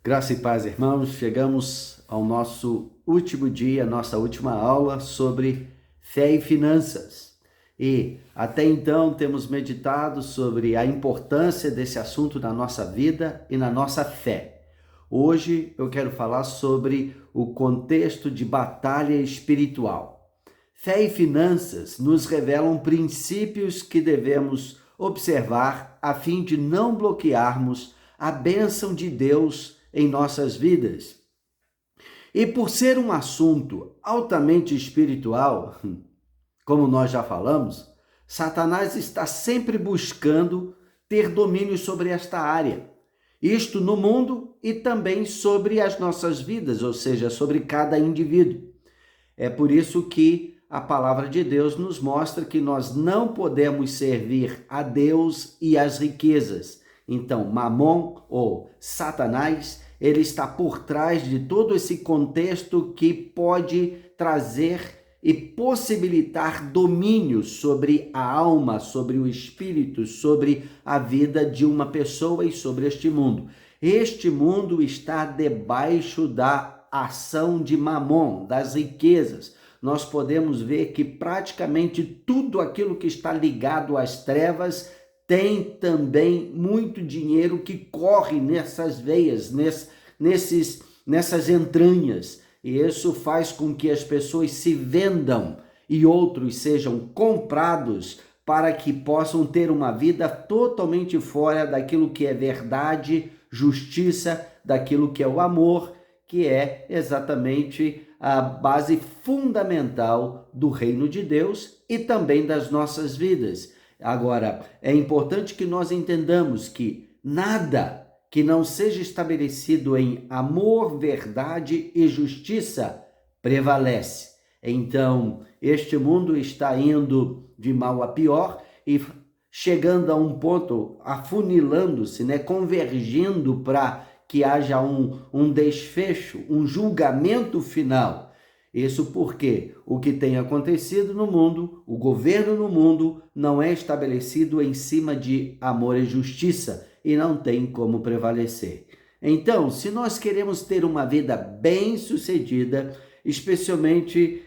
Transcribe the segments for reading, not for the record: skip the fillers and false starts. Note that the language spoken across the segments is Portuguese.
Graça e paz, irmãos. Chegamos ao nosso último dia, nossa última aula sobre fé e finanças. E até então temos meditado sobre a importância desse assunto na nossa vida e na nossa fé. Hoje eu quero falar sobre o contexto de batalha espiritual. Fé e finanças nos revelam princípios que devemos observar a fim de não bloquearmos a bênção de Deus em nossas vidas. E por ser um assunto altamente espiritual, como nós já falamos, Satanás está sempre buscando ter domínio sobre esta área. Isto no mundo e também sobre as nossas vidas, ou seja, sobre cada indivíduo. É por isso que a palavra de Deus nos mostra que nós não podemos servir a Deus e as riquezas. Então, Mamon ou Satanás, ele está por trás de todo esse contexto que pode trazer e possibilitar domínio sobre a alma, sobre o espírito, sobre a vida de uma pessoa e sobre este mundo. Este mundo está debaixo da ação de Mamon, das riquezas. Nós podemos ver que praticamente tudo aquilo que está ligado às trevas tem também muito dinheiro que corre nessas veias, nessas entranhas. E isso faz com que as pessoas se vendam e outros sejam comprados para que possam ter uma vida totalmente fora daquilo que é verdade, justiça, daquilo que é o amor, que é exatamente a base fundamental do reino de Deus e também das nossas vidas. Agora, é importante que nós entendamos que nada que não seja estabelecido em amor, verdade e justiça prevalece. Então, este mundo está indo de mal a pior e chegando a um ponto, afunilando-se, convergindo para que haja um desfecho, um julgamento final. Isso porque o que tem acontecido no mundo, o governo no mundo, não é estabelecido em cima de amor e justiça e não tem como prevalecer. Então, se nós queremos ter uma vida bem-sucedida, especialmente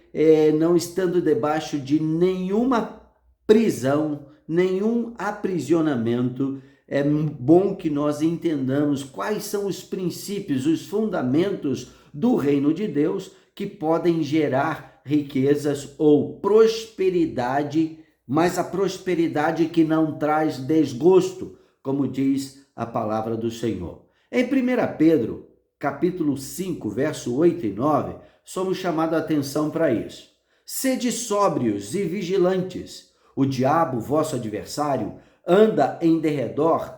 não estando debaixo de nenhuma prisão, nenhum aprisionamento, é bom que nós entendamos quais são os princípios, os fundamentos do reino de Deus que podem gerar riquezas ou prosperidade, mas a prosperidade que não traz desgosto, como diz a palavra do Senhor. Em 1 Pedro, capítulo 5, verso 8 e 9, somos chamados a atenção para isso. Sede sóbrios e vigilantes. O diabo, vosso adversário, anda em derredor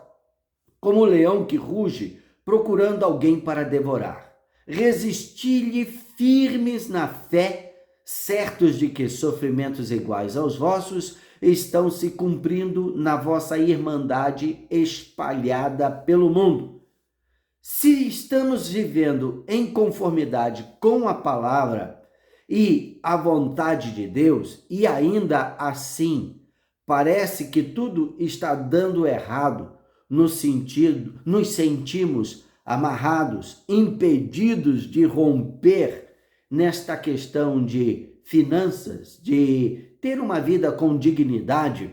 como um leão que ruge, procurando alguém para devorar. Resisti-lhe firmes na fé, certos de que sofrimentos iguais aos vossos estão se cumprindo na vossa irmandade espalhada pelo mundo. Se estamos vivendo em conformidade com a palavra e a vontade de Deus, e ainda assim parece que tudo está dando errado, nos sentimos amarrados, impedidos de romper nesta questão de finanças, de ter uma vida com dignidade,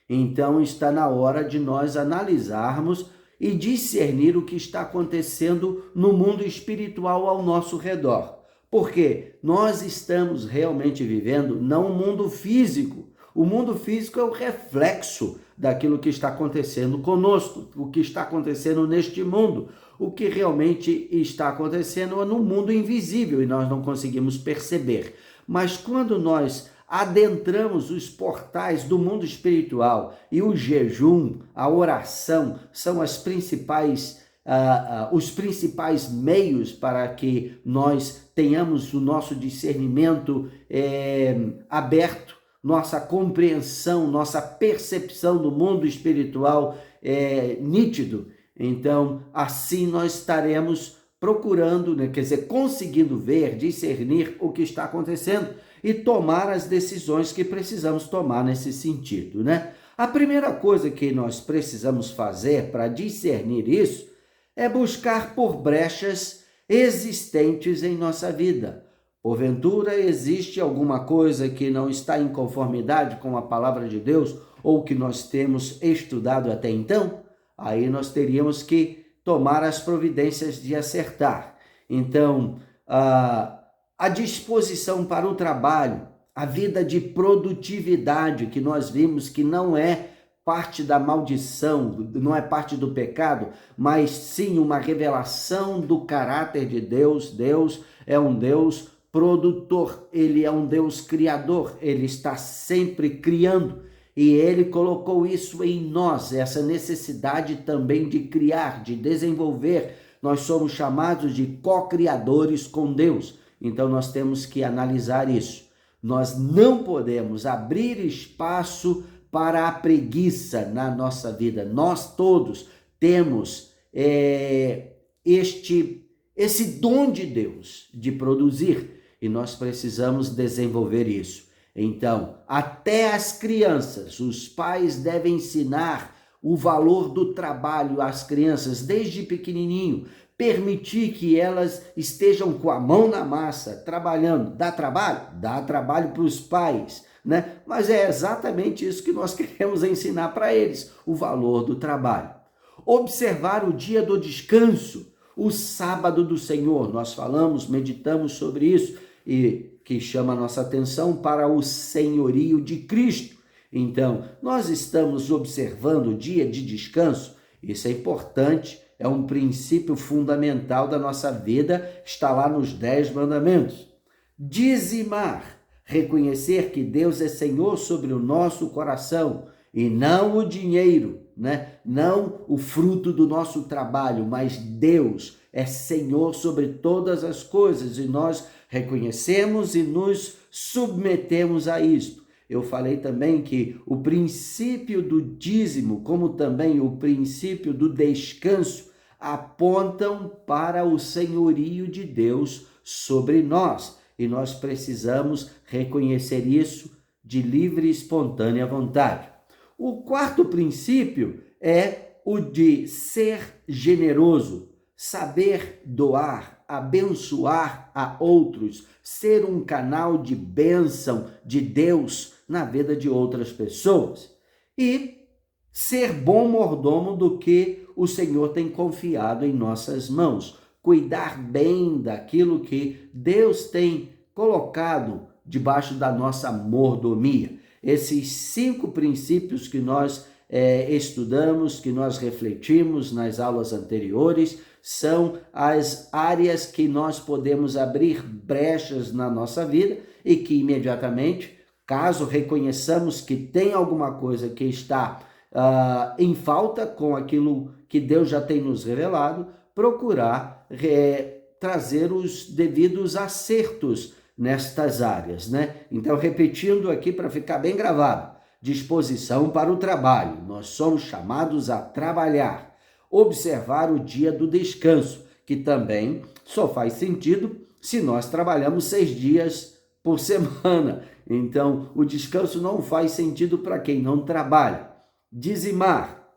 então está na hora de nós analisarmos e discernir o que está acontecendo no mundo espiritual ao nosso redor. Porque nós estamos realmente vivendo não um mundo físico. O mundo físico é o reflexo daquilo que está acontecendo conosco, o que está acontecendo neste mundo. O que realmente está acontecendo é no mundo invisível e nós não conseguimos perceber. Mas quando nós adentramos os portais do mundo espiritual e o jejum, a oração são os principais meios para que nós tenhamos o nosso discernimento aberto, nossa compreensão, nossa percepção do mundo espiritual nítido. Então, assim nós estaremos procurando, conseguindo ver, discernir o que está acontecendo e tomar as decisões que precisamos tomar nesse sentido, A primeira coisa que nós precisamos fazer para discernir isso é buscar por brechas existentes em nossa vida. Porventura, existe alguma coisa que não está em conformidade com a palavra de Deus ou que nós temos estudado até então? Aí nós teríamos que tomar as providências de acertar. Então, a disposição para o trabalho, a vida de produtividade que nós vimos que não é parte da maldição, não é parte do pecado, mas sim uma revelação do caráter de Deus. Deus é um Deus produtor, ele é um Deus criador, ele está sempre criando e ele colocou isso em nós, essa necessidade também de criar, de desenvolver. Nós somos chamados de co-criadores com Deus, então nós temos que analisar isso. Nós não podemos abrir espaço para a preguiça na nossa vida. Nós todos temos esse dom de Deus de produzir e nós precisamos desenvolver isso. Então, até as crianças, os pais devem ensinar o valor do trabalho às crianças desde pequenininho, permitir que elas estejam com a mão na massa, trabalhando. Dá trabalho? Dá trabalho para os pais, né? Mas é exatamente isso que nós queremos ensinar para eles, o valor do trabalho. Observar o dia do descanso, o sábado do Senhor. Nós falamos, meditamos sobre isso e que chama a nossa atenção para o senhorio de Cristo. Então, nós estamos observando o dia de descanso. Isso é importante, é um princípio fundamental da nossa vida, está lá nos 10 mandamentos. Dizimar, reconhecer que Deus é Senhor sobre o nosso coração e não o dinheiro, né? Não o fruto do nosso trabalho, mas Deus é Senhor sobre todas as coisas e nós reconhecemos e nos submetemos a isto. Eu falei também que o princípio do dízimo, como também o princípio do descanso, apontam para o senhorio de Deus sobre nós. E nós precisamos reconhecer isso de livre e espontânea vontade. O quarto princípio é o de ser generoso, saber doar, abençoar a outros, ser um canal de bênção de Deus na vida de outras pessoas e ser bom mordomo do que o Senhor tem confiado em nossas mãos, cuidar bem daquilo que Deus tem colocado debaixo da nossa mordomia. Esses 5 princípios que nós estudamos, que nós refletimos nas aulas anteriores, são as áreas que nós podemos abrir brechas na nossa vida e que imediatamente, caso reconheçamos que tem alguma coisa que está em falta com aquilo que Deus já tem nos revelado, procurar trazer os devidos acertos nestas áreas, né? Então, repetindo aqui para ficar bem gravado, disposição para o trabalho, nós somos chamados a trabalhar, observar o dia do descanso, que também só faz sentido se nós trabalhamos 6 dias por semana, então o descanso não faz sentido para quem não trabalha. Dizimar,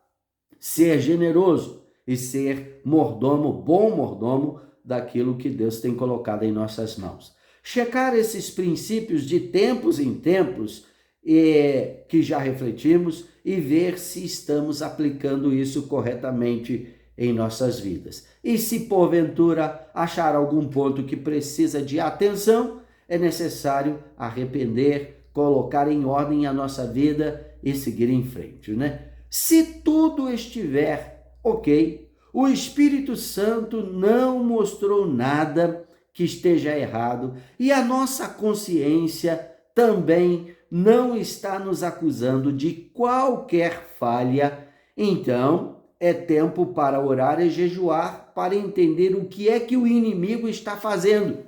ser generoso e ser mordomo, bom mordomo daquilo que Deus tem colocado em nossas mãos. Checar esses princípios de tempos em tempos que já refletimos e ver se estamos aplicando isso corretamente em nossas vidas. E se porventura achar algum ponto que precisa de atenção, é necessário arrepender, colocar em ordem a nossa vida e seguir em frente, né? Se tudo estiver ok, o Espírito Santo não mostrou nada que esteja errado e a nossa consciência também não está nos acusando de qualquer falha, então é tempo para orar e jejuar para entender o que é que o inimigo está fazendo,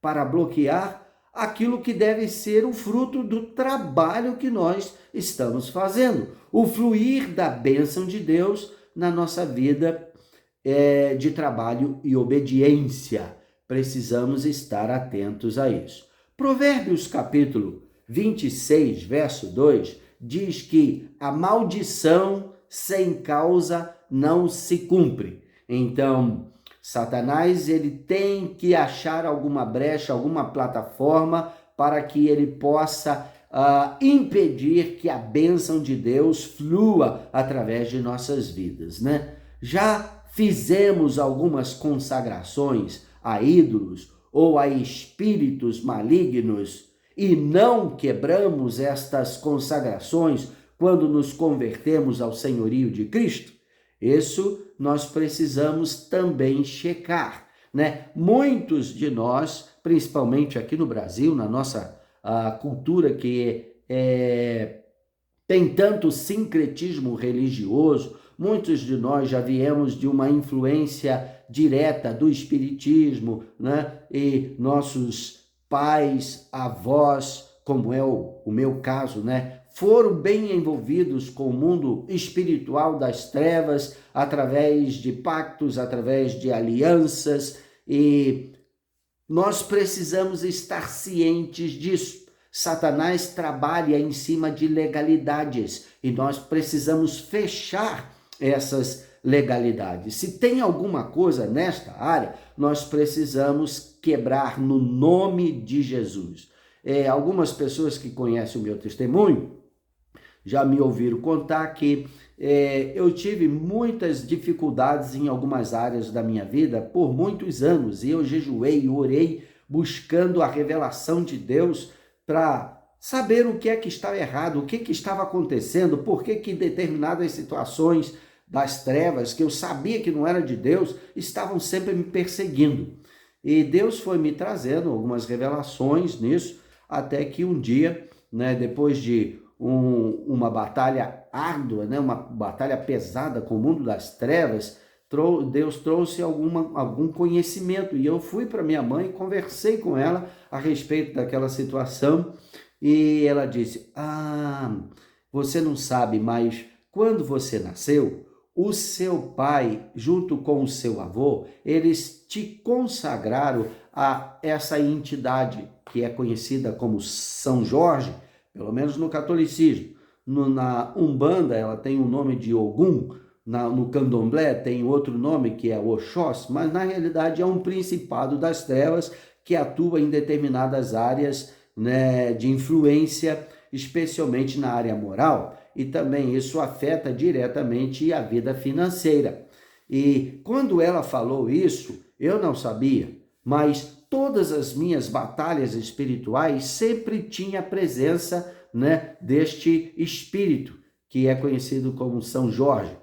para bloquear aquilo que deve ser o fruto do trabalho que nós estamos fazendo, o fluir da bênção de Deus na nossa vida de trabalho e obediência. Precisamos estar atentos a isso. Provérbios capítulo 26, verso 2, diz que a maldição sem causa não se cumpre. Então, Satanás ele tem que achar alguma brecha, alguma plataforma para que ele possa impedir que a bênção de Deus flua através de nossas vidas, né? Já fizemos algumas consagrações a ídolos ou a espíritos malignos e não quebramos estas consagrações quando nos convertemos ao senhorio de Cristo? Isso nós precisamos também checar, né? Muitos de nós, principalmente aqui no Brasil, na nossa cultura que tem tanto sincretismo religioso, muitos de nós já viemos de uma influência direta do espiritismo, né? E nossos pais, avós, como é o meu caso, né? Foram bem envolvidos com o mundo espiritual das trevas, através de pactos, através de alianças, e nós precisamos estar cientes disso. Satanás trabalha em cima de legalidades e nós precisamos fechar essas legalidades. Se tem alguma coisa nesta área, nós precisamos quebrar no nome de Jesus. Algumas pessoas que conhecem o meu testemunho já me ouviram contar que eu tive muitas dificuldades em algumas áreas da minha vida por muitos anos, e eu jejuei, orei, buscando a revelação de Deus para saber o que é que estava errado, o que que estava acontecendo, por que que determinadas situações das trevas, que eu sabia que não era de Deus, estavam sempre me perseguindo. E Deus foi me trazendo algumas revelações nisso, até que um dia, né, depois de uma batalha árdua, né, uma batalha pesada com o mundo das trevas, Deus trouxe algum conhecimento, e eu fui para minha mãe e conversei com ela a respeito daquela situação, e ela disse: você não sabe, mas quando você nasceu, o seu pai, junto com o seu avô, eles te consagraram a essa entidade que é conhecida como São Jorge, pelo menos no catolicismo. Na Umbanda ela tem o nome de Ogum, no Candomblé tem outro nome que é Oxós, mas na realidade é um principado das trevas que atua em determinadas áreas, né, de influência, especialmente na área moral, e também isso afeta diretamente a vida financeira. E quando ela falou isso, eu não sabia, mas todas as minhas batalhas espirituais sempre tinha a presença, né, deste espírito, que é conhecido como São Jorge.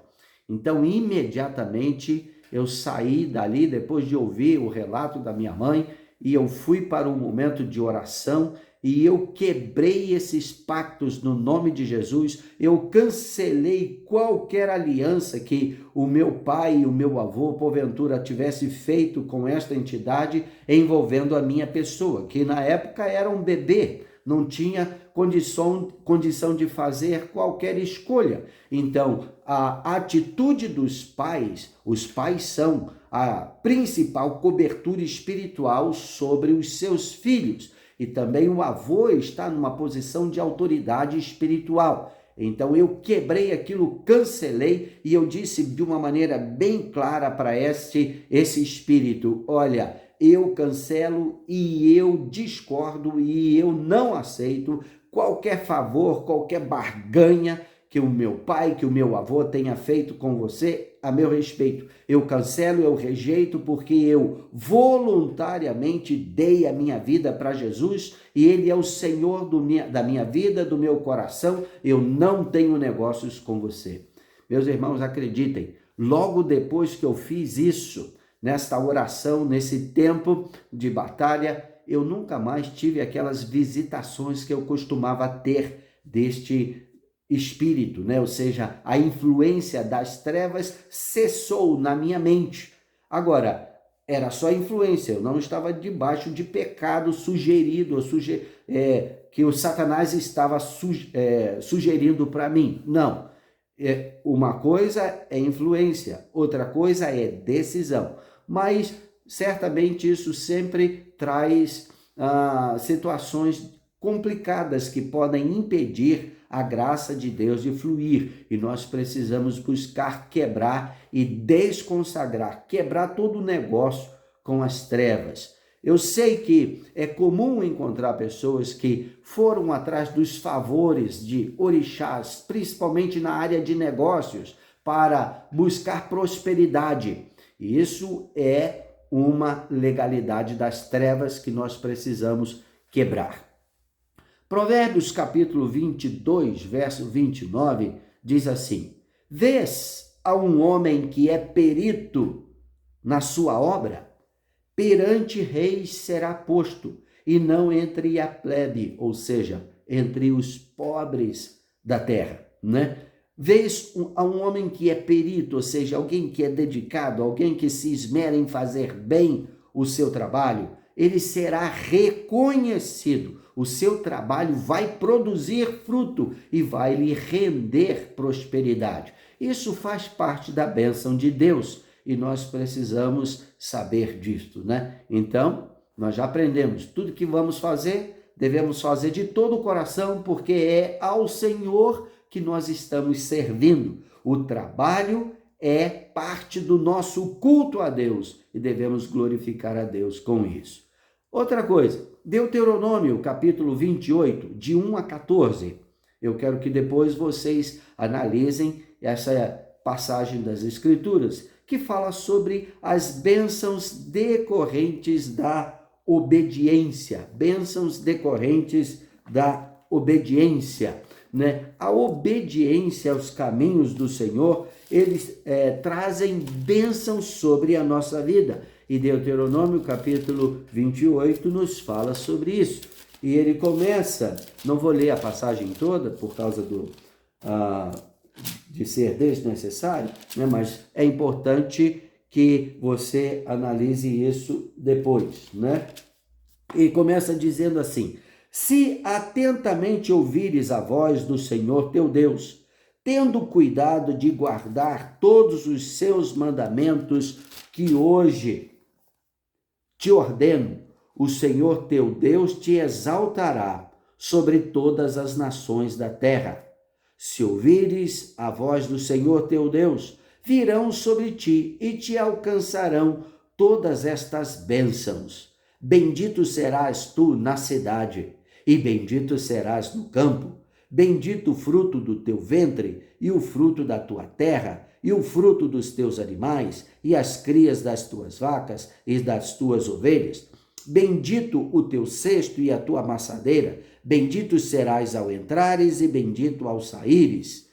Então, imediatamente, eu saí dali, depois de ouvir o relato da minha mãe, e eu fui para um momento de oração, e eu quebrei esses pactos no nome de Jesus, eu cancelei qualquer aliança que o meu pai e o meu avô, porventura, tivesse feito com esta entidade envolvendo a minha pessoa, que na época era um bebê, não tinha condição de fazer qualquer escolha. Então, a atitude dos pais, os pais são a principal cobertura espiritual sobre os seus filhos, e também o avô está numa posição de autoridade espiritual. Então eu quebrei aquilo, cancelei, e eu disse de uma maneira bem clara para esse espírito: olha, eu cancelo e eu discordo e eu não aceito qualquer favor, qualquer barganha que o meu pai, que o meu avô tenha feito com você a meu respeito. Eu cancelo, eu rejeito, porque eu voluntariamente dei a minha vida para Jesus e Ele é o Senhor da minha vida, do meu coração. Eu não tenho negócios com você. Meus irmãos, acreditem, logo depois que eu fiz isso, nesta oração, nesse tempo de batalha, eu nunca mais tive aquelas visitações que eu costumava ter deste espírito, né? Ou seja, a influência das trevas cessou na minha mente. Agora, era só influência, eu não estava debaixo de pecado sugerido, que o Satanás estava sugerindo para mim. Não. Uma coisa é influência, outra coisa é decisão. Mas certamente isso sempre traz situações complicadas que podem impedir a graça de Deus de fluir. E nós precisamos buscar quebrar e desconsagrar, quebrar todo o negócio com as trevas. Eu sei que é comum encontrar pessoas que foram atrás dos favores de orixás, principalmente na área de negócios, para buscar prosperidade. E isso é uma legalidade das trevas que nós precisamos quebrar. Provérbios capítulo 22, verso 29, diz assim: Vês a um homem que é perito na sua obra? Perante reis será posto, e não entre a plebe, ou seja, entre os pobres da terra, né? Vês a um homem que é perito, ou seja, alguém que é dedicado, alguém que se esmera em fazer bem o seu trabalho, ele será reconhecido. O seu trabalho vai produzir fruto e vai lhe render prosperidade. Isso faz parte da bênção de Deus e nós precisamos saber disto, né? Então, nós já aprendemos, tudo que vamos fazer, devemos fazer de todo o coração, porque é ao Senhor que nós estamos servindo. O trabalho é parte do nosso culto a Deus e devemos glorificar a Deus com isso. Outra coisa, Deuteronômio, capítulo 28, de 1 a 14. Eu quero que depois vocês analisem essa passagem das Escrituras, que fala sobre as bênçãos decorrentes da obediência. Bênçãos decorrentes da obediência, né? A obediência aos caminhos do Senhor, eles trazem bênçãos sobre a nossa vida. E Deuteronômio capítulo 28 nos fala sobre isso. E ele começa, não vou ler a passagem toda por causa de ser desnecessário, né? Mas é importante que você analise isso depois, né? E começa dizendo assim: se atentamente ouvires a voz do Senhor teu Deus, tendo cuidado de guardar todos os seus mandamentos que hoje te ordeno, o Senhor teu Deus te exaltará sobre todas as nações da terra. Se ouvires a voz do Senhor teu Deus, virão sobre ti e te alcançarão todas estas bênçãos. Bendito serás tu na cidade, e bendito serás no campo. Bendito o fruto do teu ventre, e o fruto da tua terra, e o fruto dos teus animais, e as crias das tuas vacas e das tuas ovelhas. Bendito o teu cesto e a tua amassadeira, bendito serás ao entrares e bendito ao saíres.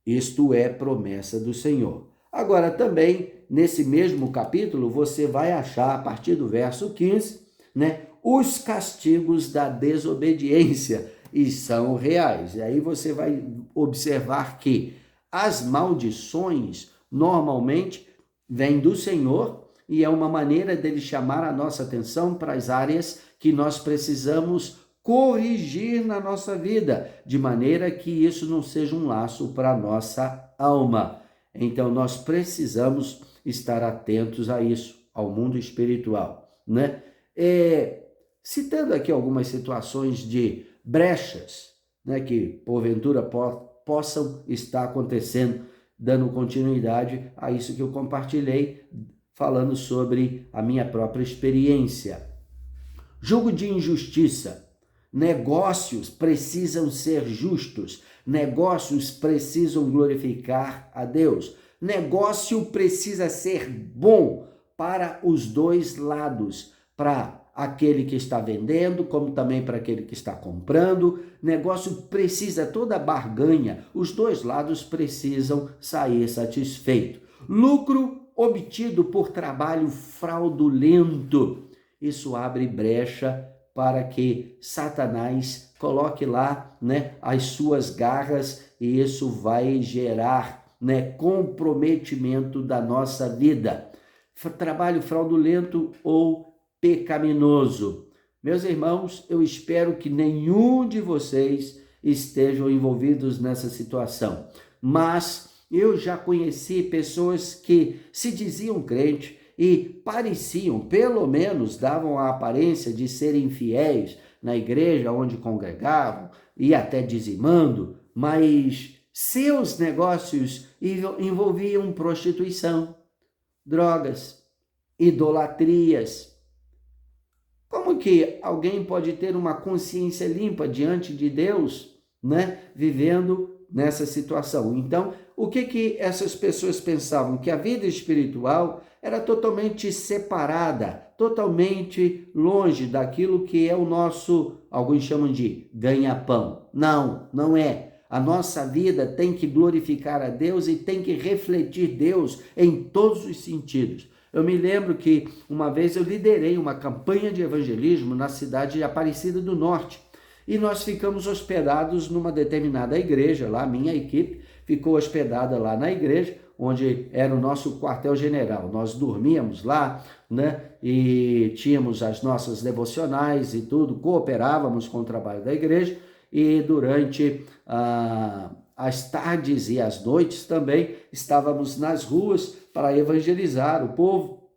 Isto é promessa do Senhor. Agora também, nesse mesmo capítulo, você vai achar, a partir do verso 15, né, os castigos da desobediência, e são reais. E aí você vai observar que as maldições normalmente vêm do Senhor e é uma maneira dele chamar a nossa atenção para as áreas que nós precisamos corrigir na nossa vida, de maneira que isso não seja um laço para a nossa alma. Então nós precisamos estar atentos a isso, ao mundo espiritual, né? Citando aqui algumas situações de brechas, né, que porventura possam estar acontecendo, dando continuidade a isso que eu compartilhei, falando sobre a minha própria experiência. Julgo de injustiça. Negócios precisam ser justos. Negócios precisam glorificar a Deus. Negócio precisa ser bom para os dois lados, para aquele que está vendendo, como também para aquele que está comprando. Negócio precisa, toda barganha, os dois lados precisam sair satisfeitos. Lucro obtido por trabalho fraudulento, isso abre brecha para que Satanás coloque lá, né, as suas garras, e isso vai gerar, né, comprometimento da nossa vida. Trabalho fraudulento ou pecaminoso. Meus irmãos, eu espero que nenhum de vocês estejam envolvidos nessa situação, mas eu já conheci pessoas que se diziam crente e pareciam, pelo menos davam a aparência de serem fiéis, na igreja onde congregavam, e até dizimando, mas seus negócios envolviam prostituição, drogas, idolatrias. Como que alguém pode ter uma consciência limpa diante de Deus, né, vivendo nessa situação? Então, o que essas pessoas pensavam? Que a vida espiritual era totalmente separada, totalmente longe daquilo que é o nosso, alguns chamam de ganha-pão. Não, não é. A nossa vida tem que glorificar a Deus e tem que refletir Deus em todos os sentidos. Eu me lembro que uma vez eu liderei uma campanha de evangelismo na cidade de Aparecida do Norte e nós ficamos hospedados numa determinada igreja lá, minha equipe ficou hospedada lá na igreja, onde era o nosso quartel-general. Nós dormíamos lá, né, e tínhamos as nossas devocionais e tudo, cooperávamos com o trabalho da igreja, e durante as tardes e as noites também estávamos nas ruas para evangelizar o povo,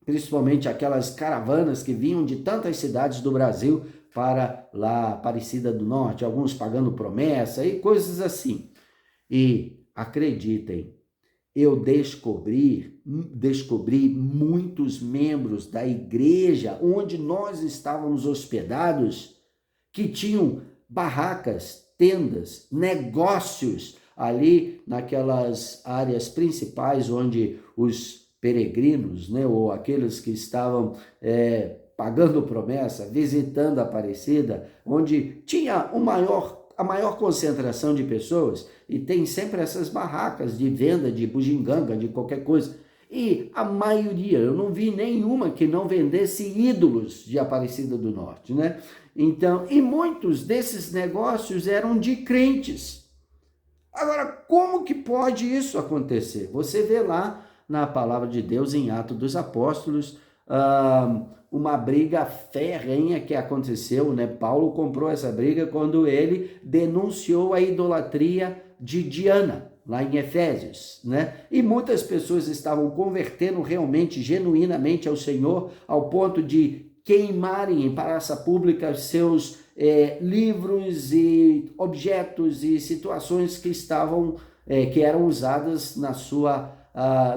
principalmente aquelas caravanas que vinham de tantas cidades do Brasil para lá, Aparecida do Norte, alguns pagando promessa e coisas assim. E acreditem, eu descobri muitos membros da igreja onde nós estávamos hospedados que tinham barracas, tendas, negócios ali naquelas áreas principais onde os peregrinos, né, ou aqueles que estavam pagando promessa, visitando a Aparecida, onde tinha a maior concentração de pessoas, e tem sempre essas barracas de venda de bugiganga, de qualquer coisa. E a maioria, eu não vi nenhuma que não vendesse ídolos de Aparecida do Norte, né? Então, e muitos desses negócios eram de crentes. Agora, como que pode isso acontecer? Você vê lá na palavra de Deus, em Atos dos Apóstolos, uma briga ferrenha que aconteceu, né? Paulo comprou essa briga quando ele denunciou a idolatria de Diana, lá em Efésios, né? E muitas pessoas estavam convertendo realmente, genuinamente ao Senhor, ao ponto de queimarem em praça pública seus livros e objetos e situações que estavam, que eram usadas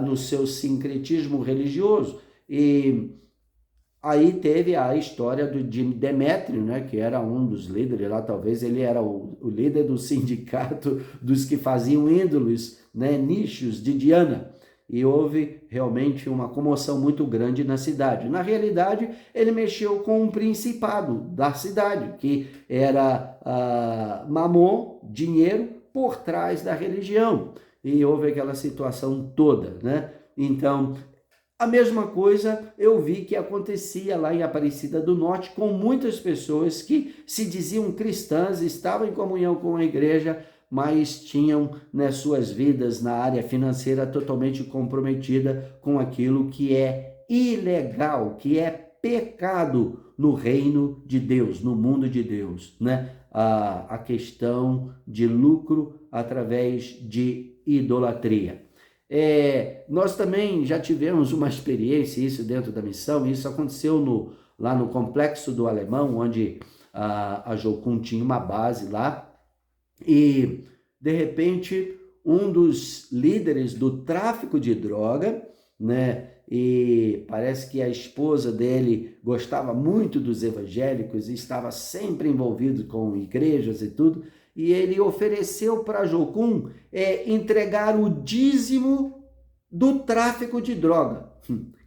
no seu sincretismo religioso. E aí teve a história de Demétrio, né, que era um dos líderes lá, talvez ele era o líder do sindicato dos que faziam ídolos, né, nichos de Diana. E houve realmente uma comoção muito grande na cidade. Na realidade, ele mexeu com um principado da cidade, que era Mamon, dinheiro, por trás da religião. E houve aquela situação toda, né? Então, a mesma coisa eu vi que acontecia lá em Aparecida do Norte com muitas pessoas que se diziam cristãs, estavam em comunhão com a igreja, mas tinham, né, suas vidas na área financeira totalmente comprometida com aquilo que é ilegal, que é pecado no reino de Deus, no mundo de Deus, né? A questão de lucro através de idolatria. Nós também já tivemos uma experiência, isso dentro da missão, isso aconteceu lá no Complexo do Alemão, onde a Jocum tinha uma base lá, e de repente um dos líderes do tráfico de droga, né, e parece que a esposa dele gostava muito dos evangélicos e estava sempre envolvido com igrejas e tudo, e ele ofereceu para Jocum entregar o dízimo do tráfico de droga.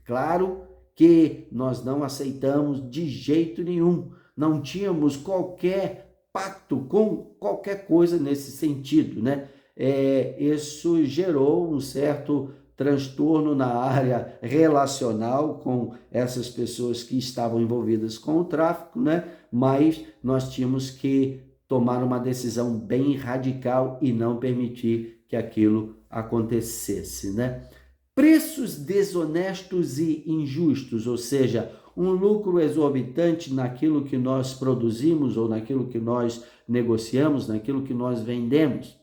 Claro que nós não aceitamos de jeito nenhum, não tínhamos qualquer pacto com qualquer coisa nesse sentido, né? Isso gerou um certo transtorno na área relacional com essas pessoas que estavam envolvidas com o tráfico, né? Mas nós tínhamos que tomar uma decisão bem radical e não permitir que aquilo acontecesse, né? Preços desonestos e injustos, ou seja, um lucro exorbitante naquilo que nós produzimos ou naquilo que nós negociamos, naquilo que nós vendemos,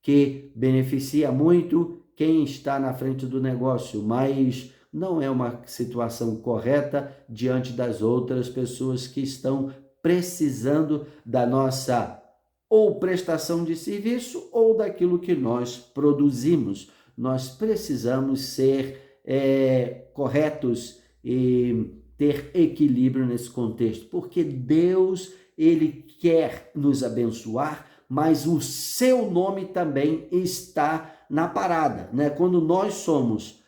que beneficia muito quem está na frente do negócio, mas não é uma situação correta diante das outras pessoas que estão precisando da nossa ou prestação de serviço ou daquilo que nós produzimos. Nós precisamos ser corretos e ter equilíbrio nesse contexto, porque Deus, ele quer nos abençoar, mas o seu nome também está na parada, né? Quando nós somos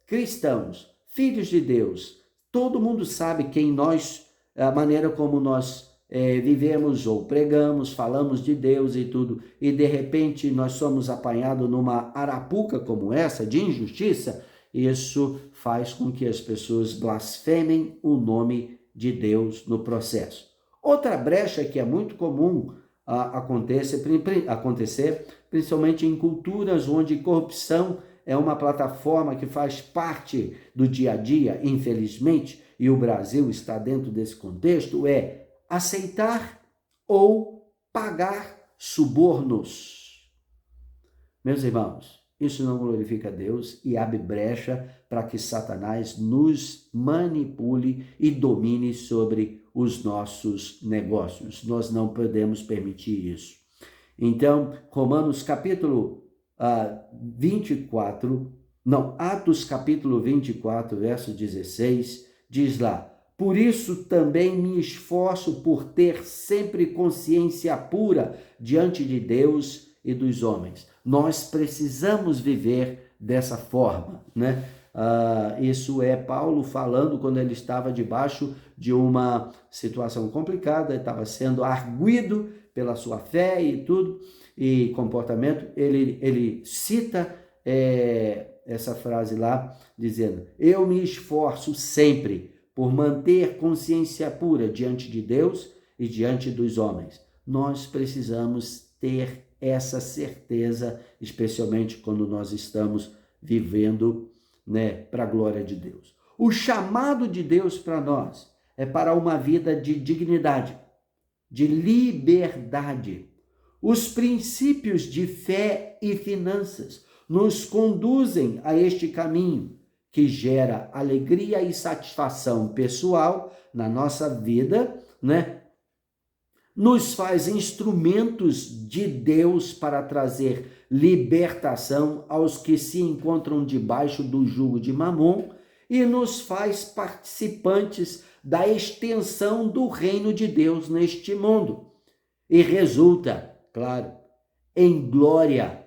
cristãos, filhos de Deus, todo mundo sabe quem nós, a maneira como nós vivemos ou pregamos, falamos de Deus e tudo, e de repente nós somos apanhados numa arapuca como essa, de injustiça, isso faz com que as pessoas blasfemem o nome de Deus no processo. Outra brecha que é muito comum acontecer, principalmente em culturas onde corrupção é uma plataforma que faz parte do dia a dia, infelizmente, e o Brasil está dentro desse contexto, é aceitar ou pagar subornos. Meus irmãos, isso não glorifica a Deus e abre brecha para que Satanás nos manipule e domine sobre os nossos negócios. Nós não podemos permitir isso. Então, Atos capítulo 24, verso 16, diz lá: por isso também me esforço por ter sempre consciência pura diante de Deus e dos homens. Nós precisamos viver dessa forma, né? Isso é Paulo falando quando ele estava debaixo de uma situação complicada, estava sendo arguido pela sua fé e tudo, e comportamento. Ele cita essa frase lá, dizendo: eu me esforço sempre por manter consciência pura diante de Deus e diante dos homens. Nós precisamos ter essa certeza, especialmente quando nós estamos vivendo, né, para a glória de Deus. O chamado de Deus para nós é para uma vida de dignidade, de liberdade. Os princípios de fé e finanças nos conduzem a este caminho que gera alegria e satisfação pessoal na nossa vida, né? Nos faz instrumentos de Deus para trazer libertação aos que se encontram debaixo do jugo de Mamon e nos faz participantes da extensão do reino de Deus neste mundo. E resulta, claro, em glória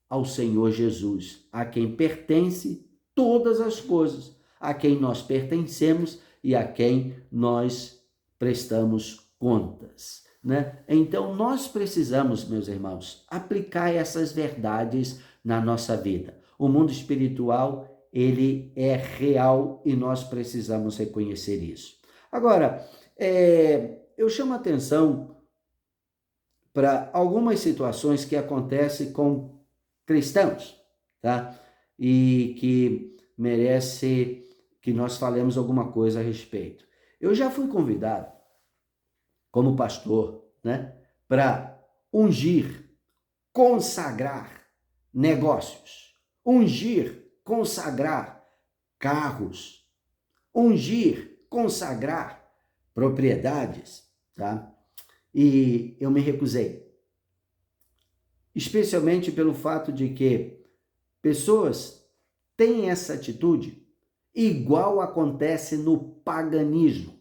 ao Senhor Jesus, a quem pertence todas as coisas, a quem nós pertencemos e a quem nós prestamos contas, né? Então nós precisamos, meus irmãos, aplicar essas verdades na nossa vida. O mundo espiritual, ele é real e nós precisamos reconhecer isso. Agora, eu chamo a atenção para algumas situações que acontecem com cristãos, tá? E que merece que nós falemos alguma coisa a respeito. Eu já fui convidado, como pastor, né, para ungir, consagrar negócios, ungir, consagrar carros, ungir, consagrar propriedades, tá? E eu me recusei, especialmente pelo fato de que pessoas têm essa atitude, igual acontece no paganismo.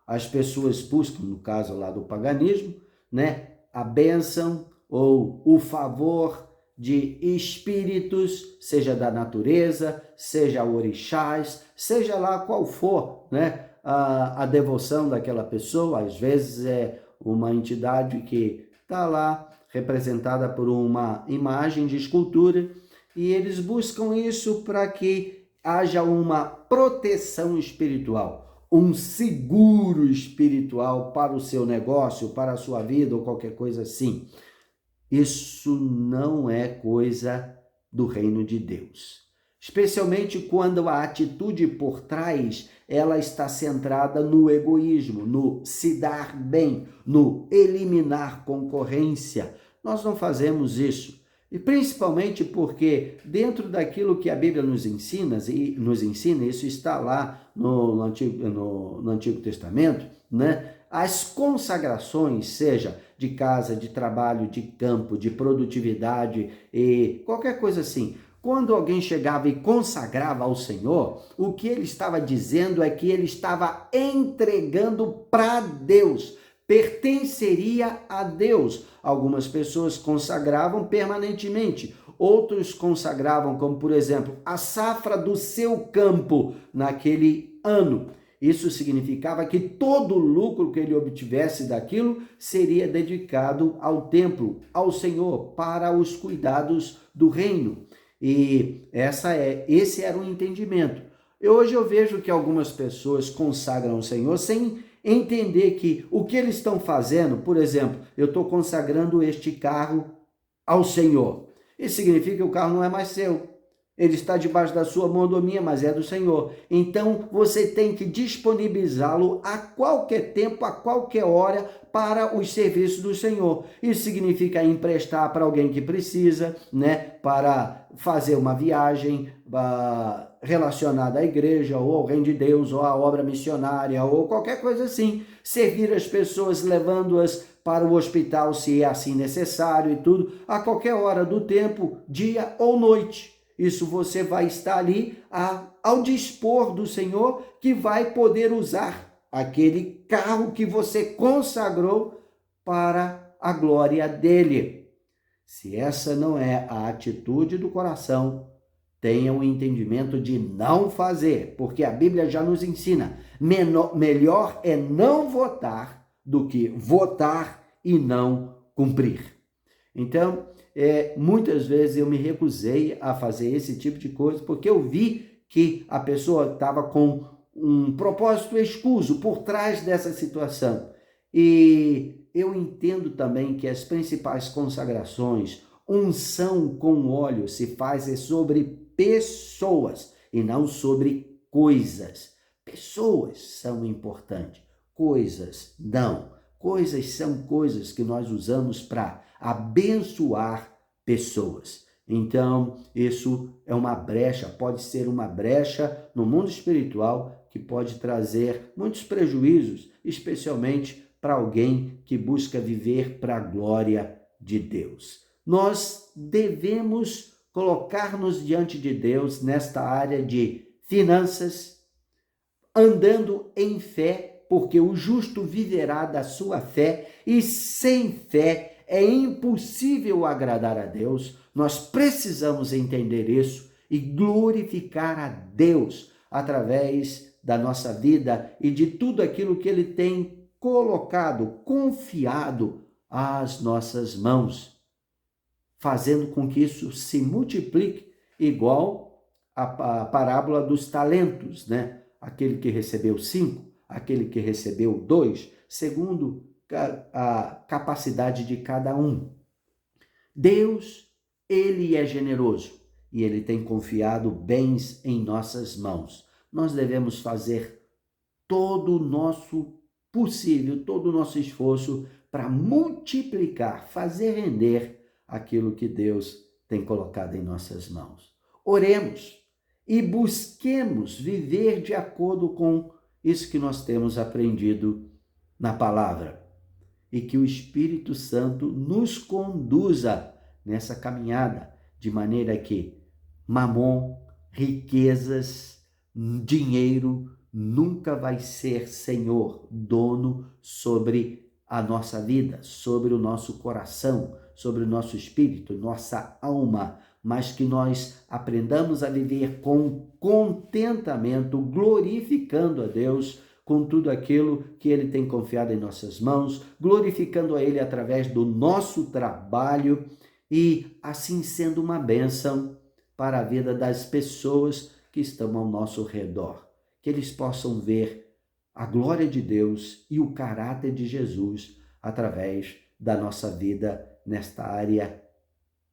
As pessoas buscam, no caso lá do paganismo, né, a bênção ou o favor de espíritos, seja da natureza, seja orixás, seja lá qual for, né, a devoção daquela pessoa. Às vezes é uma entidade que está lá representada por uma imagem de escultura, e eles buscam isso para que haja uma proteção espiritual, um seguro espiritual para o seu negócio, para a sua vida ou qualquer coisa assim. Isso não é coisa do reino de Deus. Especialmente quando a atitude por trás, ela está centrada no egoísmo, no se dar bem, no eliminar concorrência. Nós não fazemos isso. E principalmente porque dentro daquilo que a Bíblia nos ensina, isso está lá no Antigo Testamento, né? As consagrações, seja de casa, de trabalho, de campo, de produtividade e qualquer coisa assim. Quando alguém chegava e consagrava ao Senhor, o que ele estava dizendo é que ele estava entregando para Deus, pertenceria a Deus. Algumas pessoas consagravam permanentemente, outros consagravam, como por exemplo, a safra do seu campo naquele ano. Isso significava que todo o lucro que ele obtivesse daquilo seria dedicado ao templo, ao Senhor, para os cuidados do reino. E esse era o entendimento. Hoje eu vejo que algumas pessoas consagram o Senhor sem entender que o que eles estão fazendo, por exemplo, eu estou consagrando este carro ao Senhor. Isso significa que o carro não é mais seu. Ele está debaixo da sua mordomia, mas é do Senhor. Então, você tem que disponibilizá-lo a qualquer tempo, a qualquer hora, para os serviços do Senhor. Isso significa emprestar para alguém que precisa, né? Para fazer uma viagem relacionada à igreja, ou ao reino de Deus, ou à obra missionária, ou qualquer coisa assim. Servir as pessoas, levando-as para o hospital, se é assim necessário e tudo, a qualquer hora do tempo, dia ou noite. Isso você vai estar ali ao dispor do Senhor, que vai poder usar aquele carro que você consagrou para a glória dele. Se essa não é a atitude do coração, tenha o entendimento de não fazer, porque a Bíblia já nos ensina, melhor é não votar do que votar e não cumprir. Então, muitas vezes eu me recusei a fazer esse tipo de coisa, porque eu vi que a pessoa estava com um propósito escuso por trás dessa situação. E eu entendo também que as principais consagrações, unção com óleo, se faz sobre pessoas e não sobre coisas. Pessoas são importantes, coisas não. Coisas são coisas que nós usamos para abençoar pessoas. Então, isso é uma brecha, pode ser uma brecha no mundo espiritual que pode trazer muitos prejuízos, especialmente para alguém que busca viver para a glória de Deus. Nós devemos colocar-nos diante de Deus nesta área de finanças, andando em fé, porque o justo viverá da sua fé, e sem fé é impossível agradar a Deus. Nós precisamos entender isso e glorificar a Deus através da nossa vida e de tudo aquilo que Ele tem colocado, confiado às nossas mãos, fazendo com que isso se multiplique, igual a parábola dos talentos, né? Aquele que recebeu 5, aquele que recebeu 2, segundo a capacidade de cada um. Deus, Ele é generoso e Ele tem confiado bens em nossas mãos. Nós devemos fazer todo o nosso possível, todo o nosso esforço para multiplicar, fazer render aquilo que Deus tem colocado em nossas mãos. Oremos e busquemos viver de acordo com isso que nós temos aprendido na palavra. E que o Espírito Santo nos conduza nessa caminhada, de maneira que mamon, riquezas, dinheiro nunca vai ser senhor, dono sobre a nossa vida, sobre o nosso coração, sobre o nosso espírito, nossa alma, mas que nós aprendamos a viver com contentamento, glorificando a Deus com tudo aquilo que Ele tem confiado em nossas mãos, glorificando a Ele através do nosso trabalho e assim sendo uma bênção para a vida das pessoas que estão ao nosso redor. Que eles possam ver a glória de Deus e o caráter de Jesus através da nossa vida nesta área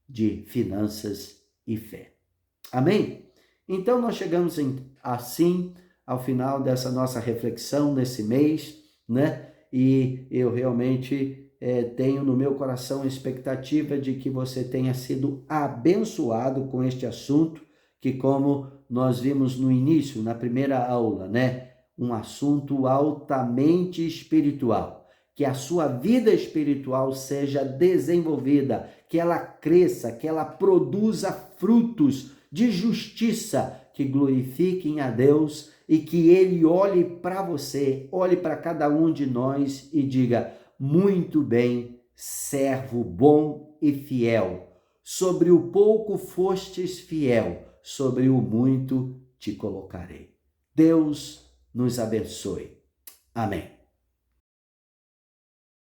de finanças e fé. Amém? Então nós chegamos assim ao final dessa nossa reflexão nesse mês, né? E eu realmente tenho no meu coração a expectativa de que você tenha sido abençoado com este assunto, que como nós vimos no início, na primeira aula, né? um assunto altamente espiritual. Que a sua vida espiritual seja desenvolvida, que ela cresça, que ela produza frutos de justiça que glorifiquem a Deus e que Ele olhe para você, olhe para cada um de nós e diga: muito bem, servo bom e fiel. Sobre o pouco fostes fiel, sobre o muito te colocarei. Deus nos abençoe. Amém.